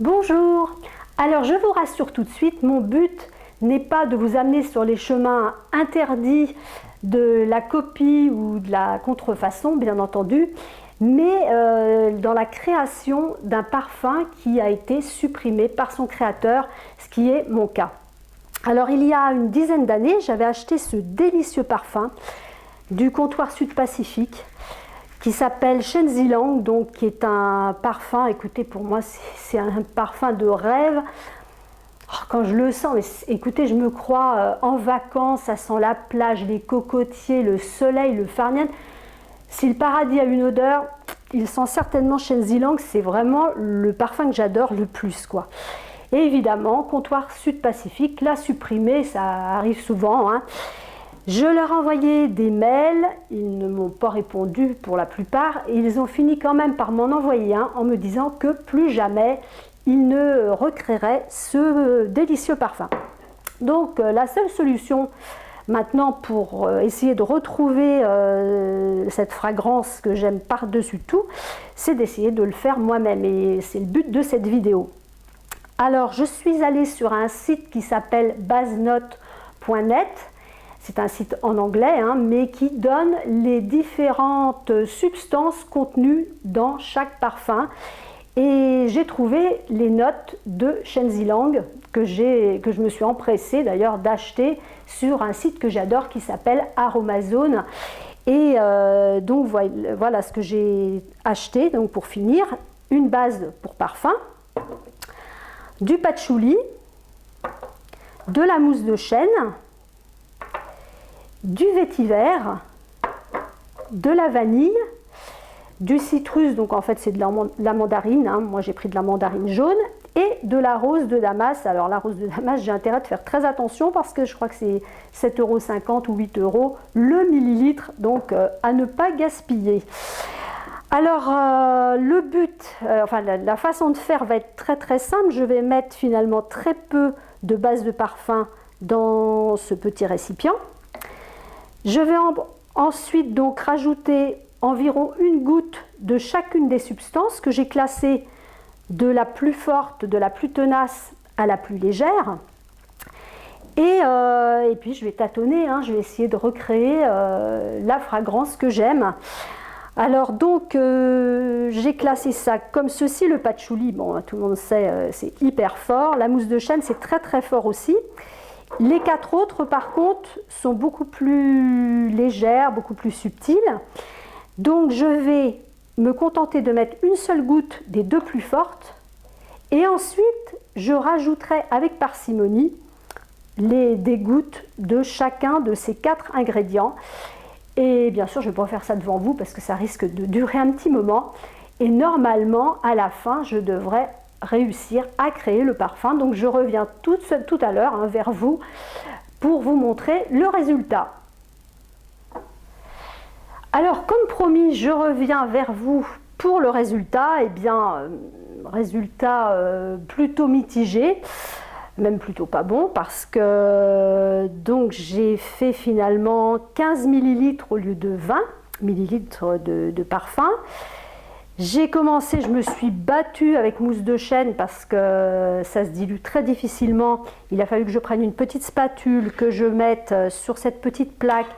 Bonjour. Alors je vous rassure tout de suite, mon but n'est pas de vous amener sur les chemins interdits de la copie ou de la contrefaçon, bien entendu, mais dans la création d'un parfum qui a été supprimé par son créateur, ce qui est mon cas. Alors il y a une dizaine d'années, j'avais acheté ce délicieux parfum du comptoir Sud-Pacifique qui s'appelle Shen Zilang, donc qui est un parfum, écoutez, pour moi c'est un parfum de rêve. Quand je le sens, mais écoutez, je me crois en vacances, ça sent la plage, les cocotiers, le soleil, le farniente. Si le paradis a une odeur, il sent certainement Shen Zilang, c'est vraiment le parfum que j'adore le plus, quoi. Et évidemment, comptoir Sud-Pacifique l'a supprimé, ça arrive souvent, hein. Je leur ai envoyé des mails, ils ne m'ont pas répondu pour la plupart, et ils ont fini quand même par m'en envoyer un en me disant que plus jamais ils ne recréeraient ce délicieux parfum. Donc la seule solution maintenant pour essayer de retrouver cette fragrance que j'aime par-dessus tout, c'est d'essayer de le faire moi-même, et c'est le but de cette vidéo. Alors je suis allée sur un site qui s'appelle basenote.net. C'est un site en anglais, hein, mais qui donne les différentes substances contenues dans chaque parfum. Et j'ai trouvé les notes de Shen Zilang que je me suis empressée d'ailleurs d'acheter sur un site que j'adore qui s'appelle Aromazone. Et donc voilà ce que j'ai acheté. Donc pour finir, une base pour parfum, du patchouli, de la mousse de chêne, du vétiver, de la vanille, du citrus, donc en fait c'est de la mandarine, hein. Moi j'ai pris de la mandarine jaune, et de la rose de Damas. Alors la rose de Damas, j'ai intérêt de faire très attention parce que je crois que c'est 7,50 € ou 8 € le millilitre, donc à ne pas gaspiller. Alors le but, enfin la façon de faire va être très très simple. Je vais mettre finalement très peu de base de parfum dans ce petit récipient. Je vais ensuite donc rajouter environ une goutte de chacune des substances que j'ai classées de la plus forte, de la plus tenace à la plus légère. Et puis je vais tâtonner, hein, je vais essayer de recréer la fragrance que j'aime. Alors donc j'ai classé ça comme ceci. Le patchouli, bon tout le monde sait, c'est hyper fort. La mousse de chêne, c'est très très fort aussi. Les quatre autres, par contre, sont beaucoup plus légères, beaucoup plus subtiles. Donc, je vais me contenter de mettre une seule goutte des deux plus fortes. Et ensuite, je rajouterai avec parcimonie des gouttes de chacun de ces quatre ingrédients. Et bien sûr, je ne vais pas faire ça devant vous parce que ça risque de durer un petit moment. Et normalement, à la fin, je devrais réussir à créer le parfum. Donc je reviens tout à l'heure, hein, vers vous pour vous montrer le résultat. Alors comme promis, je reviens vers vous pour le résultat. Et bien résultat plutôt mitigé, même plutôt pas bon, parce que donc j'ai fait finalement 15 ml au lieu de 20 ml de parfum. J'ai commencé, je me suis battue avec mousse de chêne parce que ça se dilue très difficilement. Il a fallu que je prenne une petite spatule, que je mette sur cette petite plaque,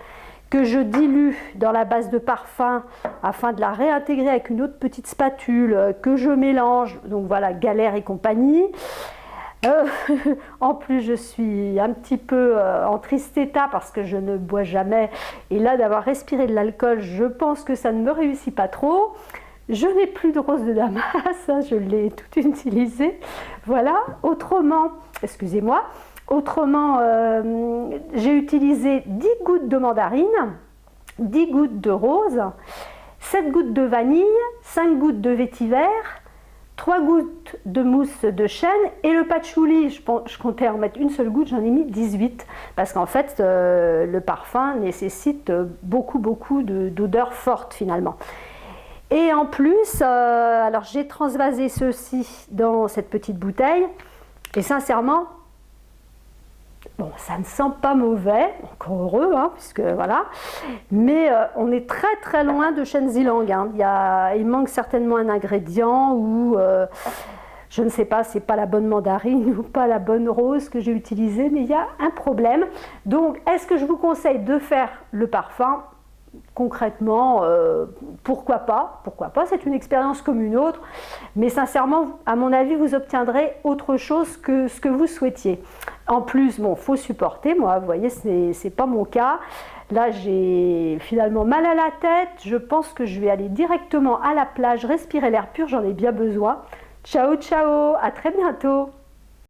que je dilue dans la base de parfum afin de la réintégrer avec une autre petite spatule, que je mélange. Donc voilà, galère et compagnie. En plus, je suis un petit peu en triste état parce que je ne bois jamais. Et là, d'avoir respiré de l'alcool, je pense que ça ne me réussit pas trop. Je n'ai plus de rose de Damas, je l'ai tout utilisé. Voilà, autrement, excusez-moi, j'ai utilisé 10 gouttes de mandarine, 10 gouttes de rose, 7 gouttes de vanille, 5 gouttes de vétiver, 3 gouttes de mousse de chêne et le patchouli, je comptais en mettre une seule goutte, j'en ai mis 18 parce qu'en fait le parfum nécessite beaucoup d'odeurs fortes finalement. Et en plus, alors j'ai transvasé ceci dans cette petite bouteille et sincèrement, bon, ça ne sent pas mauvais, encore heureux, hein, puisque voilà, mais on est très très loin de Shen Zilang, hein. Il manque certainement un ingrédient ou Je ne sais pas, c'est pas la bonne mandarine ou pas la bonne rose que j'ai utilisée, mais il y a un problème. Donc, est-ce que je vous conseille de faire le parfum? Concrètement, pourquoi pas? Pourquoi pas? C'est une expérience comme une autre, mais sincèrement, à mon avis, vous obtiendrez autre chose que ce que vous souhaitiez. En plus, bon, faut supporter. Moi, vous voyez, c'est pas mon cas. Là, j'ai finalement mal à la tête. Je pense que je vais aller directement à la plage, respirer l'air pur. J'en ai bien besoin. Ciao, ciao, à très bientôt.